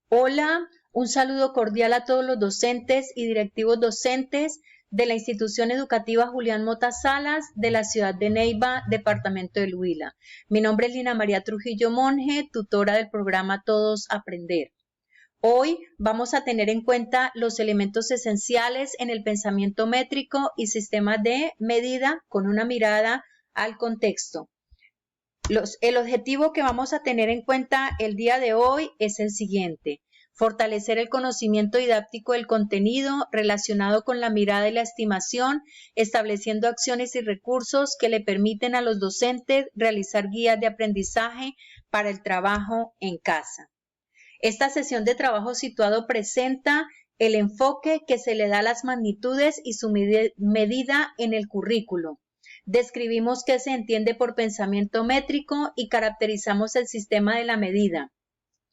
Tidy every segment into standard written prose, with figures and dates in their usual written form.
Hola, un saludo cordial a todos los docentes y directivos docentes de la institución educativa Julián Mota Salas de la ciudad de Neiva, departamento del Huila. Mi nombre es Lina María Trujillo Monge, tutora del programa Todos Aprender. Hoy vamos a tener en cuenta los elementos esenciales en el pensamiento métrico y sistemas de medida con una mirada al contexto. El objetivo que vamos a tener en cuenta el día de hoy es el siguiente: fortalecer el conocimiento didáctico del contenido relacionado con la mirada y la estimación, estableciendo acciones y recursos que le permiten a los docentes realizar guías de aprendizaje para el trabajo en casa. Esta sesión de trabajo situado presenta el enfoque que se le da a las magnitudes y su medida en el currículo. Describimos qué se entiende por pensamiento métrico y caracterizamos el sistema de la medida.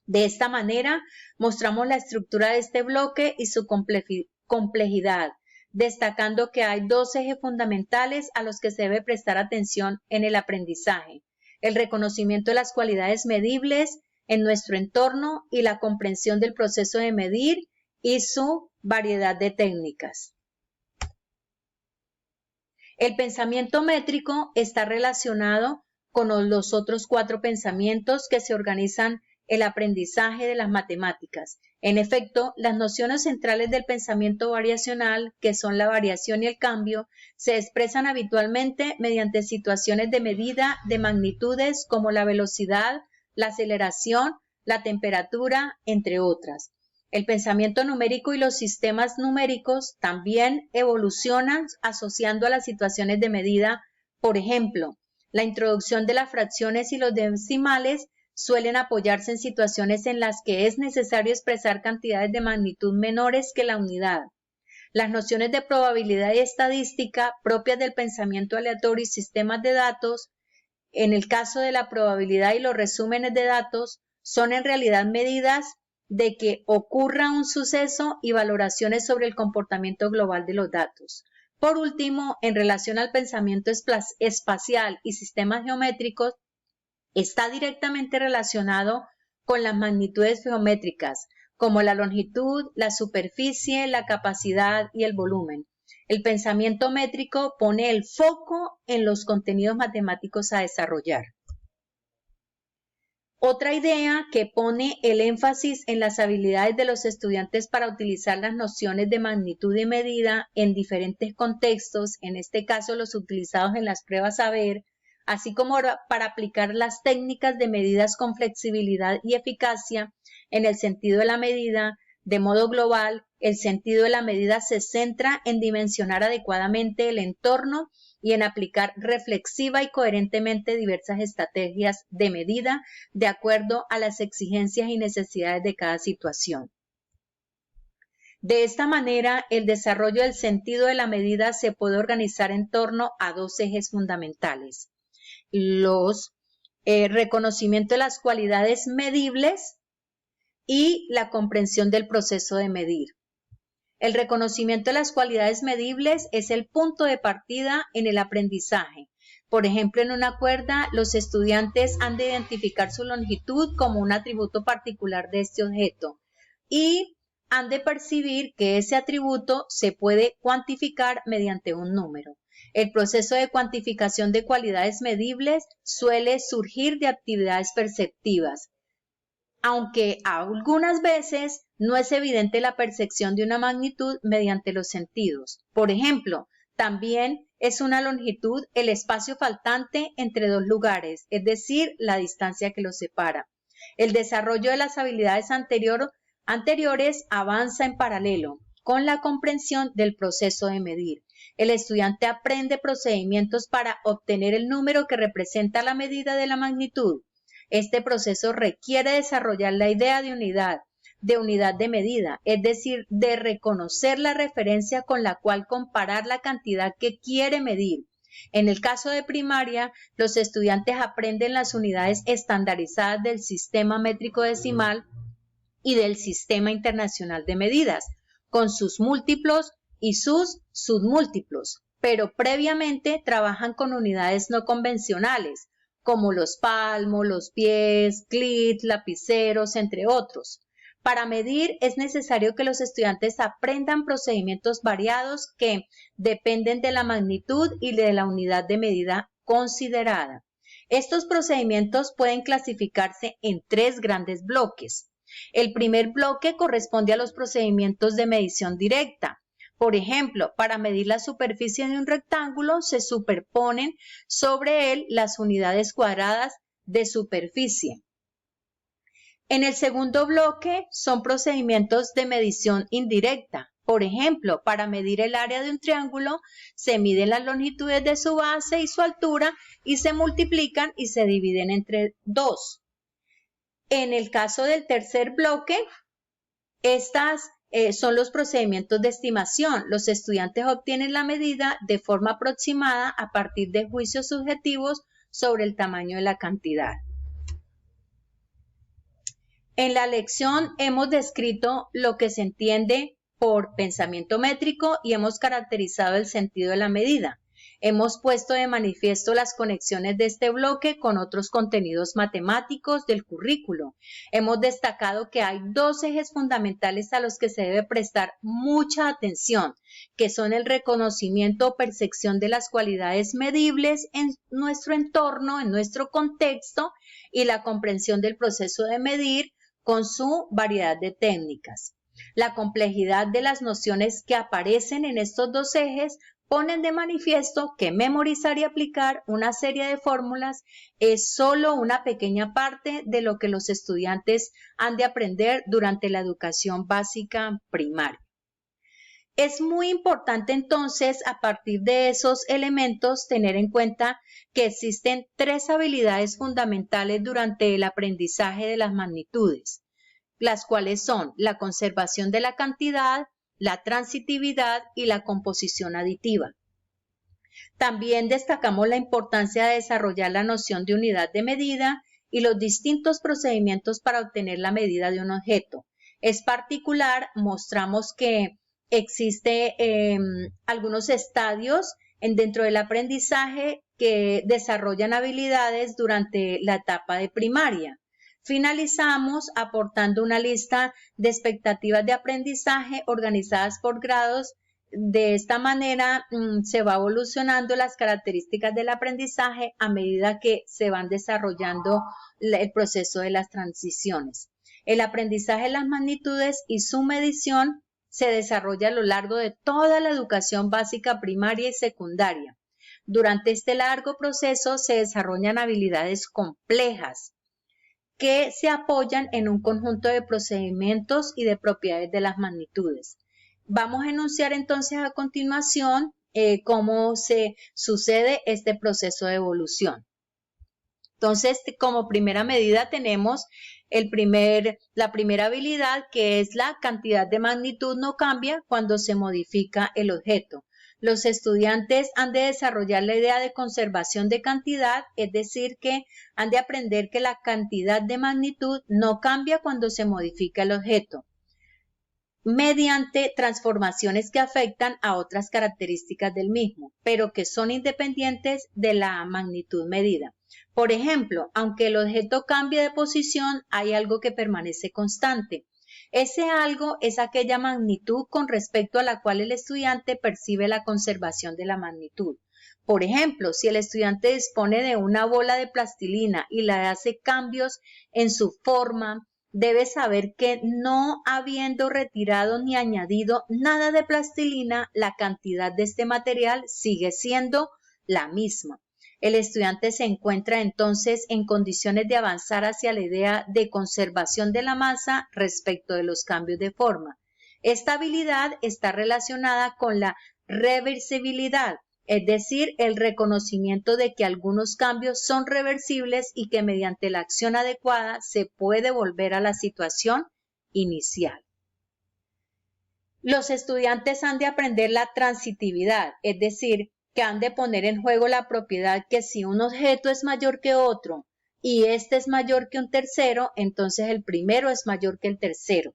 De esta manera, mostramos la estructura de este bloque y su complejidad, destacando que hay dos ejes fundamentales a los que se debe prestar atención en el aprendizaje: el reconocimiento de las cualidades medibles en nuestro entorno y la comprensión del proceso de medir y su variedad de técnicas. El pensamiento métrico está relacionado con los otros 4 pensamientos que se organizan el aprendizaje de las matemáticas. En efecto, las nociones centrales del pensamiento variacional, que son la variación y el cambio, se expresan habitualmente mediante situaciones de medida de magnitudes como la velocidad, la aceleración, la temperatura, entre otras. El pensamiento numérico y los sistemas numéricos también evolucionan asociando a las situaciones de medida. Por ejemplo, la introducción de las fracciones y los decimales suelen apoyarse en situaciones en las que es necesario expresar cantidades de magnitud menores que la unidad. Las nociones de probabilidad y estadística propias del pensamiento aleatorio y sistemas de datos, en el caso de la probabilidad y los resúmenes de datos, son en realidad medidas de que ocurra un suceso y valoraciones sobre el comportamiento global de los datos. Por último, en relación al pensamiento espacial y sistemas geométricos, está directamente relacionado con las magnitudes geométricas, como la longitud, la superficie, la capacidad y el volumen. El pensamiento métrico pone el foco en los contenidos matemáticos a desarrollar. Otra idea que pone el énfasis en las habilidades de los estudiantes para utilizar las nociones de magnitud y medida en diferentes contextos, en este caso los utilizados en las pruebas saber, así como para aplicar las técnicas de medidas con flexibilidad y eficacia en el sentido de la medida. De modo global, el sentido de la medida se centra en dimensionar adecuadamente el entorno y en aplicar reflexiva y coherentemente diversas estrategias de medida de acuerdo a las exigencias y necesidades de cada situación. De esta manera, el desarrollo del sentido de la medida se puede organizar en torno a 2 ejes fundamentales: los reconocimiento de las cualidades medibles y la comprensión del proceso de medir. El reconocimiento de las cualidades medibles es el punto de partida en el aprendizaje. Por ejemplo, en una cuerda, los estudiantes han de identificar su longitud como un atributo particular de este objeto y han de percibir que ese atributo se puede cuantificar mediante un número. El proceso de cuantificación de cualidades medibles suele surgir de actividades perceptivas, aunque algunas veces no es evidente la percepción de una magnitud mediante los sentidos. Por ejemplo, también es una longitud el espacio faltante entre 2 lugares, es decir, la distancia que los separa. El desarrollo de las habilidades anteriores avanza en paralelo con la comprensión del proceso de medir. El estudiante aprende procedimientos para obtener el número que representa la medida de la magnitud. Este proceso requiere desarrollar la idea de unidad de medida, es decir, de reconocer la referencia con la cual comparar la cantidad que quiere medir. En el caso de primaria, los estudiantes aprenden las unidades estandarizadas del sistema métrico decimal y del Sistema Internacional de Medidas, con sus múltiplos y sus submúltiplos, pero previamente trabajan con unidades no convencionales, como los palmos, los pies, clics, lapiceros, entre otros. Para medir es necesario que los estudiantes aprendan procedimientos variados que dependen de la magnitud y de la unidad de medida considerada. Estos procedimientos pueden clasificarse en 3 grandes bloques. El primer bloque corresponde a los procedimientos de medición directa. Por ejemplo, para medir la superficie de un rectángulo se superponen sobre él las unidades cuadradas de superficie. En el segundo bloque son procedimientos de medición indirecta. Por ejemplo, para medir el área de un triángulo, se miden las longitudes de su base y su altura y se multiplican y se dividen entre 2. En el caso del tercer bloque, estas son los procedimientos de estimación. Los estudiantes obtienen la medida de forma aproximada a partir de juicios subjetivos sobre el tamaño de la cantidad. En la lección hemos descrito lo que se entiende por pensamiento métrico y hemos caracterizado el sentido de la medida. Hemos puesto de manifiesto las conexiones de este bloque con otros contenidos matemáticos del currículo. Hemos destacado que hay 2 ejes fundamentales a los que se debe prestar mucha atención, que son el reconocimiento o percepción de las cualidades medibles en nuestro entorno, en nuestro contexto, y la comprensión del proceso de medir con su variedad de técnicas. La complejidad de las nociones que aparecen en estos 2 ejes ponen de manifiesto que memorizar y aplicar una serie de fórmulas es solo una pequeña parte de lo que los estudiantes han de aprender durante la educación básica primaria. Es muy importante entonces, a partir de esos elementos, tener en cuenta que existen 3 habilidades fundamentales durante el aprendizaje de las magnitudes, las cuales son la conservación de la cantidad, la transitividad y la composición aditiva. También destacamos la importancia de desarrollar la noción de unidad de medida y los distintos procedimientos para obtener la medida de un objeto. Es particular, mostramos que existe algunos estadios dentro del aprendizaje que desarrollan habilidades durante la etapa de primaria. Finalizamos aportando una lista de expectativas de aprendizaje organizadas por grados. De esta manera se va evolucionando las características del aprendizaje a medida que se van desarrollando el proceso de las transiciones. El aprendizaje de las magnitudes y su medición se desarrolla a lo largo de toda la educación básica primaria y secundaria. Durante este largo proceso se desarrollan habilidades complejas que se apoyan en un conjunto de procedimientos y de propiedades de las magnitudes. Vamos a enunciar entonces a continuación cómo se sucede este proceso de evolución. Entonces, como primera medida tenemos la primera habilidad, que es la cantidad de magnitud no cambia cuando se modifica el objeto. Los estudiantes han de desarrollar la idea de conservación de cantidad, es decir, que han de aprender que la cantidad de magnitud no cambia cuando se modifica el objeto, mediante transformaciones que afectan a otras características del mismo, pero que son independientes de la magnitud medida. Por ejemplo, aunque el objeto cambie de posición, hay algo que permanece constante. Ese algo es aquella magnitud con respecto a la cual el estudiante percibe la conservación de la magnitud. Por ejemplo, si el estudiante dispone de una bola de plastilina y le hace cambios en su forma, debe saber que no habiendo retirado ni añadido nada de plastilina, la cantidad de este material sigue siendo la misma. El estudiante se encuentra entonces en condiciones de avanzar hacia la idea de conservación de la masa respecto de los cambios de forma. Esta habilidad está relacionada con la reversibilidad, es decir, el reconocimiento de que algunos cambios son reversibles y que mediante la acción adecuada se puede volver a la situación inicial. Los estudiantes han de aprender la transitividad, es decir, que han de poner en juego la propiedad que si un objeto es mayor que otro y este es mayor que un tercero, entonces el primero es mayor que el tercero.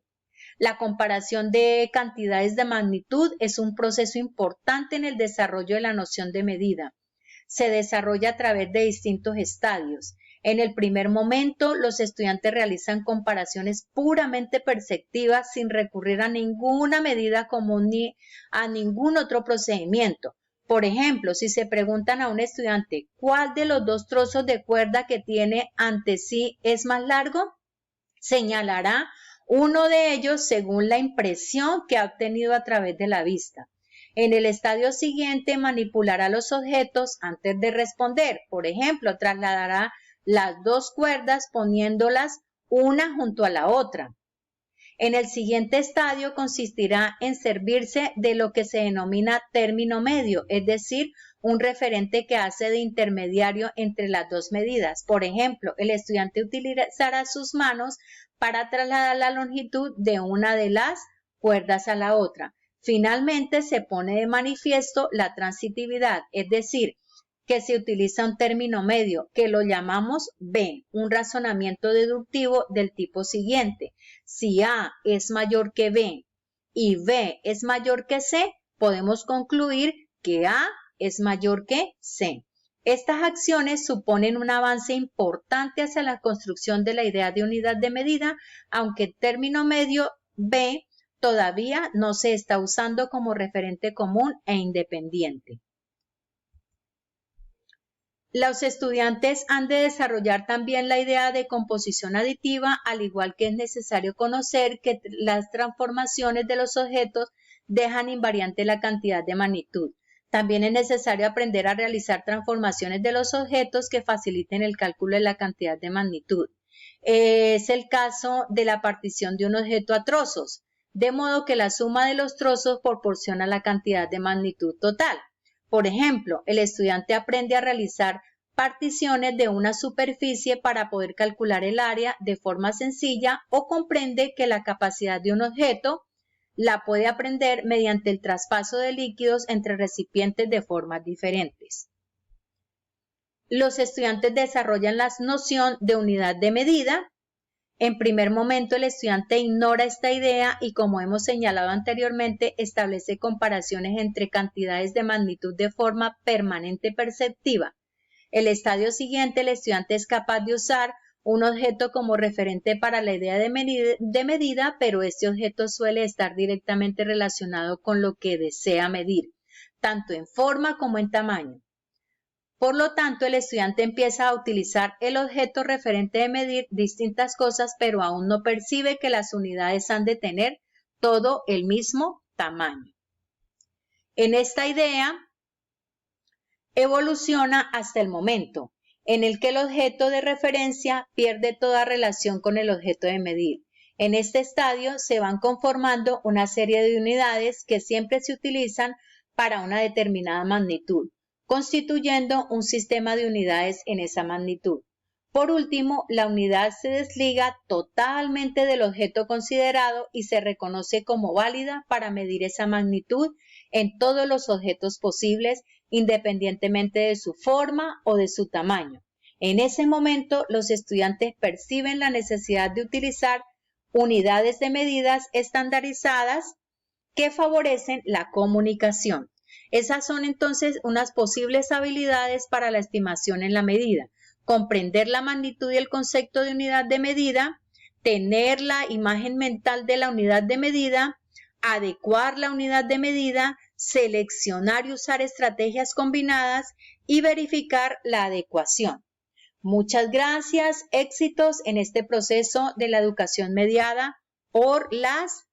La comparación de cantidades de magnitud es un proceso importante en el desarrollo de la noción de medida. Se desarrolla a través de distintos estadios. En el primer momento, los estudiantes realizan comparaciones puramente perceptivas sin recurrir a ninguna medida común ni a ningún otro procedimiento. Por ejemplo, si se preguntan a un estudiante cuál de los dos trozos de cuerda que tiene ante sí es más largo, señalará uno de ellos según la impresión que ha obtenido a través de la vista. En el estadio siguiente manipulará los objetos antes de responder. Por ejemplo, trasladará las dos cuerdas poniéndolas una junto a la otra. En el siguiente estadio consistirá en servirse de lo que se denomina término medio, es decir, un referente que hace de intermediario entre las dos medidas. Por ejemplo, el estudiante utilizará sus manos para trasladar la longitud de una de las cuerdas a la otra. Finalmente, se pone de manifiesto la transitividad, es decir, que se utiliza un término medio que lo llamamos B, un razonamiento deductivo del tipo siguiente. Si A es mayor que B y B es mayor que C, podemos concluir que A es mayor que C. Estas acciones suponen un avance importante hacia la construcción de la idea de unidad de medida, aunque el término medio B todavía no se está usando como referente común e independiente. Los estudiantes han de desarrollar también la idea de composición aditiva, al igual que es necesario conocer que las transformaciones de los objetos dejan invariante la cantidad de magnitud. También es necesario aprender a realizar transformaciones de los objetos que faciliten el cálculo de la cantidad de magnitud. Es el caso de la partición de un objeto a trozos, de modo que la suma de los trozos proporciona la cantidad de magnitud total. Por ejemplo, el estudiante aprende a realizar particiones de una superficie para poder calcular el área de forma sencilla o comprende que la capacidad de un objeto la puede aprender mediante el traspaso de líquidos entre recipientes de formas diferentes. Los estudiantes desarrollan la noción de unidad de medida. En primer momento, el estudiante ignora esta idea y, como hemos señalado anteriormente, establece comparaciones entre cantidades de magnitud de forma permanente perceptiva. El estadio siguiente, el estudiante es capaz de usar un objeto como referente para la idea de medida, pero este objeto suele estar directamente relacionado con lo que desea medir, tanto en forma como en tamaño. Por lo tanto, el estudiante empieza a utilizar el objeto referente de medir distintas cosas, pero aún no percibe que las unidades han de tener todo el mismo tamaño. En esta idea, evoluciona hasta el momento en el que el objeto de referencia pierde toda relación con el objeto de medir. En este estadio se van conformando una serie de unidades que siempre se utilizan para una determinada magnitud, constituyendo un sistema de unidades en esa magnitud. Por último, la unidad se desliga totalmente del objeto considerado y se reconoce como válida para medir esa magnitud en todos los objetos posibles, independientemente de su forma o de su tamaño. En ese momento, los estudiantes perciben la necesidad de utilizar unidades de medidas estandarizadas que favorecen la comunicación. Esas son entonces unas posibles habilidades para la estimación en la medida: comprender la magnitud y el concepto de unidad de medida, tener la imagen mental de la unidad de medida, adecuar la unidad de medida, seleccionar y usar estrategias combinadas y verificar la adecuación. Muchas gracias, éxitos en este proceso de la educación mediada por las